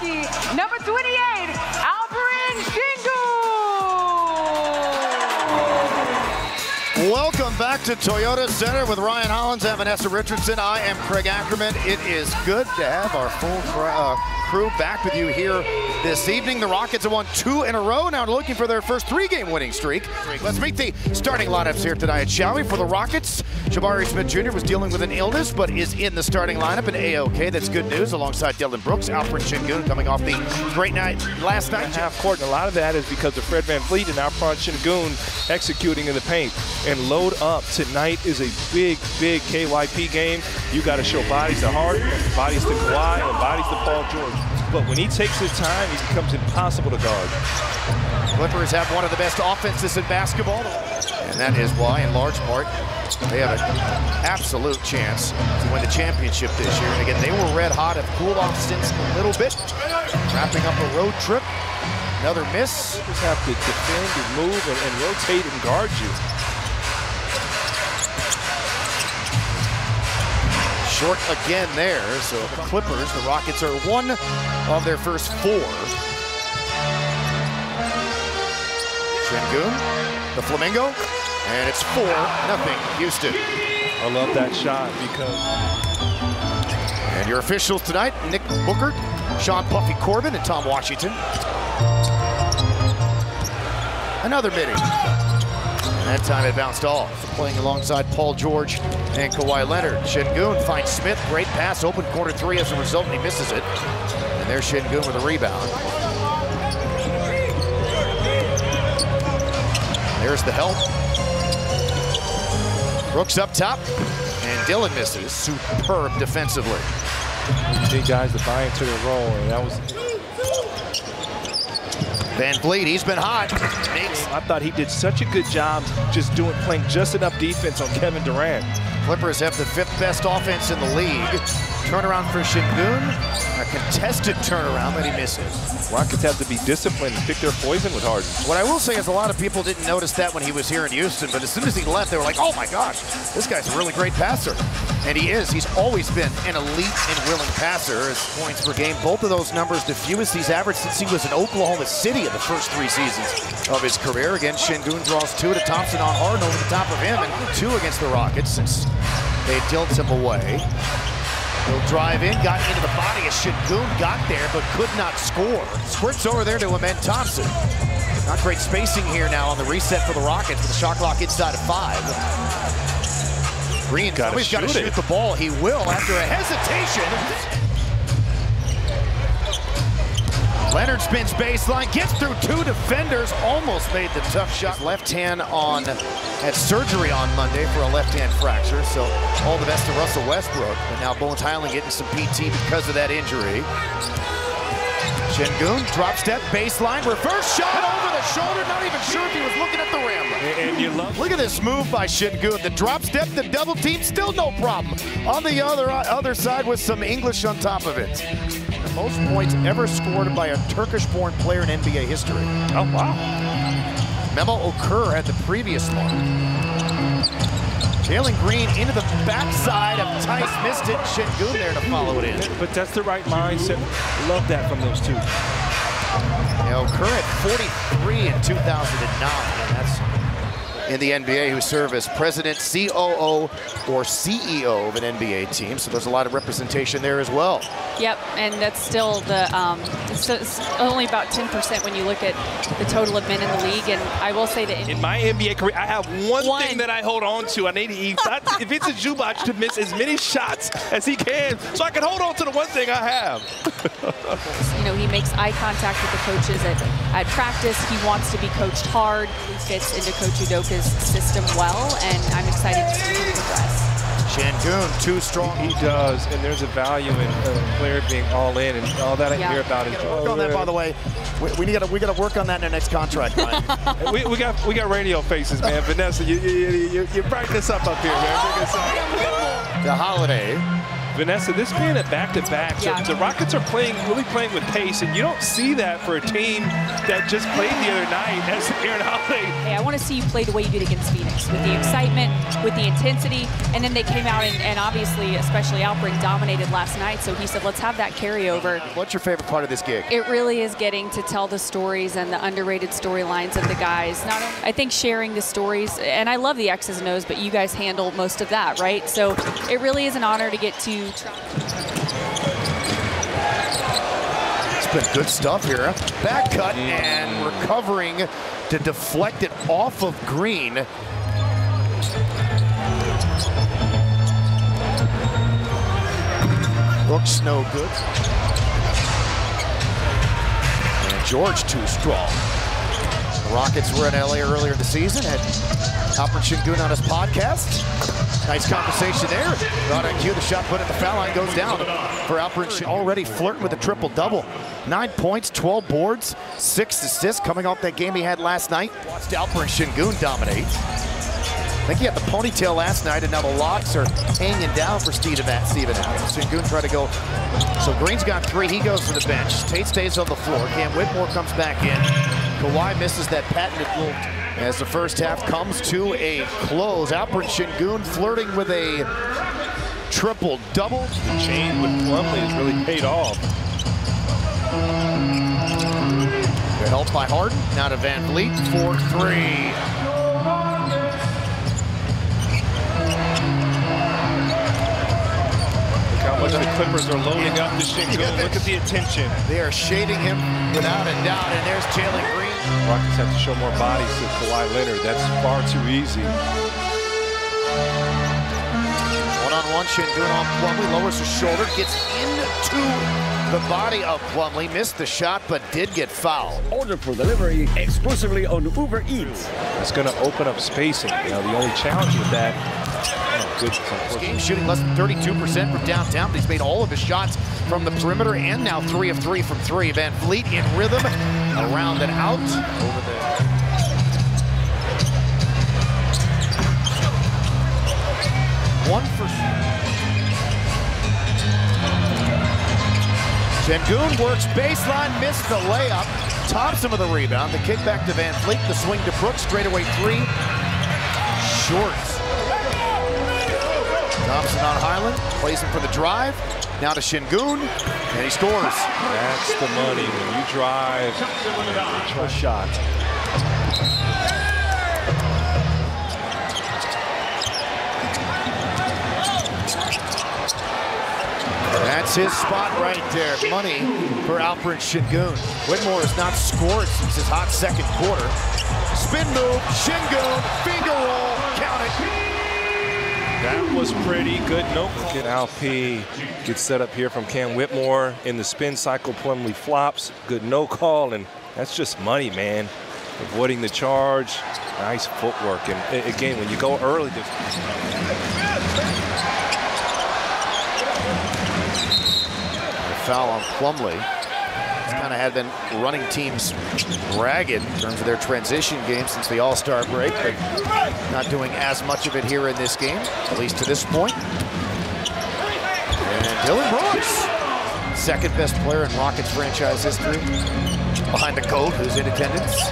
rookie, number 28, Alperen Şengün. Welcome back to Toyota Center with Ryan Hollins and Vanessa Richardson. I am Craig Ackerman. It is good to have our full crew back with you here this evening. The Rockets have won 2 in a row, now looking for their first 3-game winning streak. Let's meet the starting lineups here tonight, shall we? For the Rockets, Jabari Smith Jr. was dealing with an illness, but is in the starting lineup in A-OK. That's good news, alongside Dylan Brooks. Alperen Şengün coming off the great night last night. Half court, and a lot of that is because of Fred VanVleet and Alperen Şengün executing in the paint. And load up. Tonight is a big, big KYP game. You got to show bodies to Harden, bodies to Kawhi, and bodies to Paul George. But when he takes his time, he becomes impossible to guard. Clippers have one of the best offenses in basketball, and that is why, in large part, they have an absolute chance to win the championship this year. And again, they were red hot, have cooled off since a little bit, wrapping up a road trip. Another miss. Clippers have to defend and move and rotate and guard you. Short again there, so the Clippers, the Rockets are one of their first 4. Şengün, the Flamingo, and it's 4-0 Houston. I love that shot because... And your officials tonight, Nick Booker, Sean Puffy Corbin, and Tom Washington. Another midi. And that time it bounced off, playing alongside Paul George and Kawhi Leonard. Şengün finds Smith, great pass, open corner 3 as a result, and he misses it. And there's Şengün with a rebound. There's the help. Brooks up top, and Dylan misses. Superb defensively. Big guys to buy into their role, and that was... VanVleet, he's been hot. I thought he did such a good job just playing just enough defense on Kevin Durant. Clippers have the 5th best offense in the league. Turnaround for Şengün, a contested turnaround that he misses. Rockets have to be disciplined and pick their poison with Harden. What I will say is a lot of people didn't notice that when he was here in Houston, but as soon as he left, they were like, oh my gosh, this guy's a really great passer. And he is. He's always been an elite and willing passer. His points per game, both of those numbers, the fewest he's averaged since he was in Oklahoma City in the first 3 seasons of his career. Again, Şengün draws 2 to Thompson on Harden over the top of him, and 2 against the Rockets since they dealt him away. He'll drive in, got into the body as Şengün got there, but could not score. Squirts over there to Amen Thompson. Not great spacing here now on the reset for the Rockets with the shot clock inside of 5. Green's always got to shoot the ball. He will after a hesitation. Leonard spins baseline, gets through 2 defenders, almost made the tough shot. Left hand on, had surgery on Monday for a left hand fracture, so all the best to Russell Westbrook. But now Bones Highland getting some PT because of that injury. Şengün, drop step, baseline, reverse shot over the shoulder, not even sure if he was looking at the rim. And you love... Look at this move by Şengün. The drop step, the double team, still no problem. On the other side with some English on top of it. The most points ever scored by a Turkish-born player in NBA history. Oh, wow. Memo Okur had the previous one. Jalen Green into the backside of Tice, missed it. Şengün there to follow it in. But that's the right mindset. Love that from those 2. Now, Okur at 43 in 2009, and that's in the NBA, who serve as president, COO, or CEO of an NBA team. So there's a lot of representation there as well. Yep, and that's still the it's only about 10% when you look at the total of men in the league. And I will say that in my NBA career, I have one thing that I hold on to. I need to eat. If it's a Zubac to miss as many shots as he can, so I can hold on to the one thing I have. You know, he makes eye contact with the coaches at practice. He wants to be coached hard. He fits into Coach Udoka's system well, and I'm excited to see him progress. Şengün, 2 strong. He does, and there's a value in a player being all in, and all that I hear about it. Work on that, by the way. We got to work on that in our next contract, Ryan. we got radio faces, man. Vanessa, you brighten us up here, man. The Holiday Vanessa, this being a back-to-back, the Rockets are really playing with pace, and you don't see that for a team that just played the other night as Aaron Holiday. Hey, I want to see you play the way you did against Phoenix, with the excitement, with the intensity, and then they came out and obviously, especially Alperen, dominated last night, so he said, let's have that carryover. What's your favorite part of this gig? It really is getting to tell the stories and the underrated storylines of the guys. Not only, I think sharing the stories, and I love the X's and O's, but you guys handle most of that, right? So it really is an honor to get to It's been good stuff here. Back cut and recovering to deflect it off of Green. Looks no good. And George too strong. The Rockets were in LA earlier in the season. Had Alperen Şengün on his podcast. Nice conversation there. Right on cue, the shot put at the foul line goes down for Alperen Şengün. Already flirting with a triple-double. 9 points, 12 boards, 6 assists coming off that game he had last night. Watched Alperen Şengün dominate. I think he had the ponytail last night, and now the locks are hanging down for Steven Adams. Şengün tried to go. So Green's got 3, he goes to the bench. Tate stays on the floor. Cam Whitmore comes back in. Kawhi misses that patented little. As the first half comes to a close, Alperen Şengün flirting with a triple-double. The chain with Plumlee has really paid off. Good help by Harden. Now to Van Vliet for 3. How much the Clippers are loading up to Şengün. Look at the attention. They are shading him without a doubt, and there's Jalen Green. Rockets have to show more bodies to Kawhi Leonard. That's far too easy. One-on-one, Şengün on Plumlee, lowers his shoulder, gets into the body of Plumlee, missed the shot, but did get fouled. Order for delivery exclusively on Uber Eats. It's going to open up spacing. Now, the only challenge with that, This game shooting less than 32% from downtown, but he's made all of his shots from the perimeter, and now 3 of 3 from 3. Van Vliet in rhythm, around and out. Over there. One for Şengün works baseline, missed the layup. Thompson with a rebound. The kick back to Van Vliet. The swing to Brooks. Straightaway 3. Short. Thompson on Highland. Plays him for the drive. Now to Şengün. And he scores. That's the money when you drive a shot. That's his spot right there. Money for Alperen Şengün. Whitmore has not scored since his hot second quarter. Spin move, Şengün, finger roll, count it. That was pretty good. No call. Look at Alpi gets set up here from Cam Whitmore in the spin cycle. Plumlee flops. Good no call, and that's just money, man. Avoiding the charge. Nice footwork. And again, when you go early, foul on Plumlee. It's kind of had been running teams ragged in terms of their transition game since the All-Star break, but not doing as much of it here in this game, at least to this point. And Dylan Brooks, second best player in Rockets franchise history, behind the coach who's in attendance.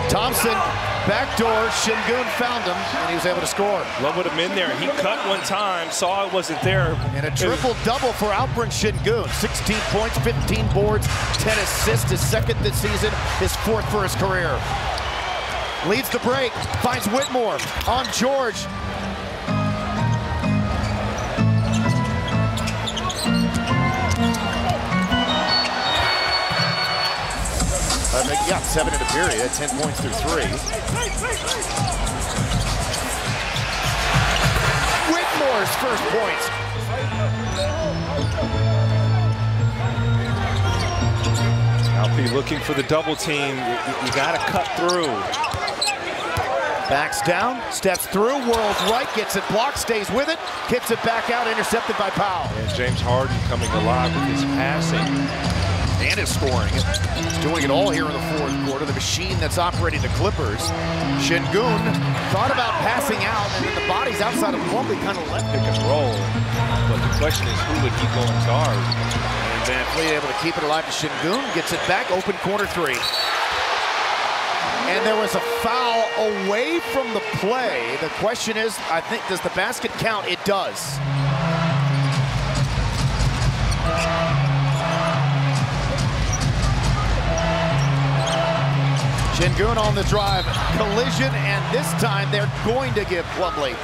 Thompson, backdoor, Şengün found him, and he was able to score. Love would have been there. He cut one time, saw it wasn't there. And a triple-double for Alperen Şengün. 16 points, 15 boards, 10 assists, his second this season, his fourth for his career. Leads the break, finds Whitmore on George. Yeah, 7 in the period, 10 points through 3. Whitmore's first points. Alpi looking for the double team. You got to cut through. Backs down, steps through, whirls right, gets it blocked, stays with it, kicks it back out, intercepted by Powell. And James Harden coming alive with his passing. and is scoring. He's doing it all here in the fourth quarter. The machine that's operating the Clippers. Şengün thought about passing out, and then the bodies outside of Plumlee kind of left. Pick and roll. But the question is, who would he go and guard? And Van Vliet able to keep it alive to Şengün. Gets it back, open corner three. And there was a foul away from the play. The question is, I think, does the basket count? It does. Şengün on the drive, collision, and this time they're going to give Plumlee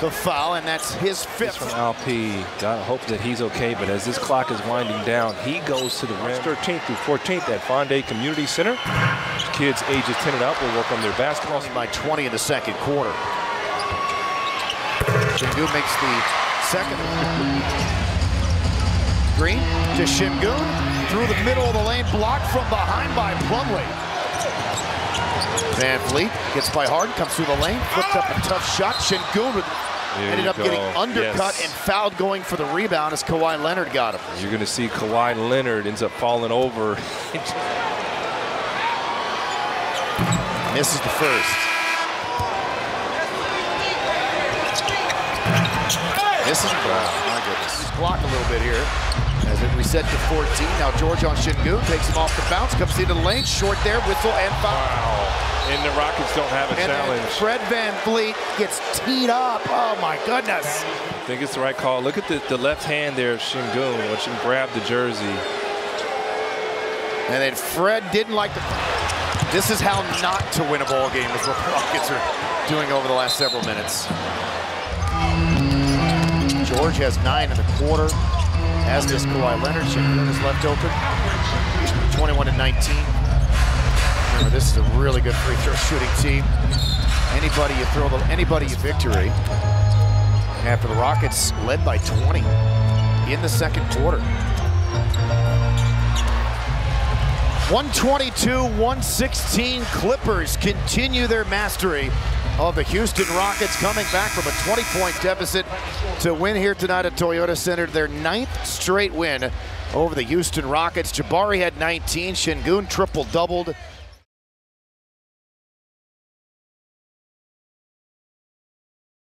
the foul, and that's his fifth. From Alpi, gotta hope that he's okay, but as this clock is winding down, he goes to the rim. 13th through 14th at Fonde Community Center. Kids ages 10 and up will work on their basketball. By 20 in the second quarter. Şengün makes the second. Green to Şengün, through the middle of the lane, blocked from behind by Plumlee. Van Vliet gets by Harden, comes through the lane, flipped up a tough shot. Şengün ended up getting undercut and fouled going for the rebound as Kawhi Leonard got him. You're going to see Kawhi Leonard ends up falling over. Misses the first. Misses the my goodness. Block a little bit here as it reset to 14. Now George on Şengün, takes him off the bounce, comes into the lane, short there, whistle and foul. Wow. And the Rockets don't have a challenge. Fred Van Vliet gets teed up. Oh my goodness. I think it's the right call. Look at the left hand there of Şengün, watch him grab the jersey. And then Fred didn't like the... This is how not to win a ball game, is what the Rockets are doing over the last several minutes. George has 9 in the quarter, as does Kawhi Leonard. Şengün is left open. 21 and 19. Remember, this is a really good free throw shooting team. Anybody you victory. After the Rockets led by 20 in the second quarter. 122-116, Clippers continue their mastery of the Houston Rockets, coming back from a 20-point deficit to win here tonight at Toyota Center, their 9th straight win over the Houston Rockets. Jabari had 19, Şengün triple-doubled.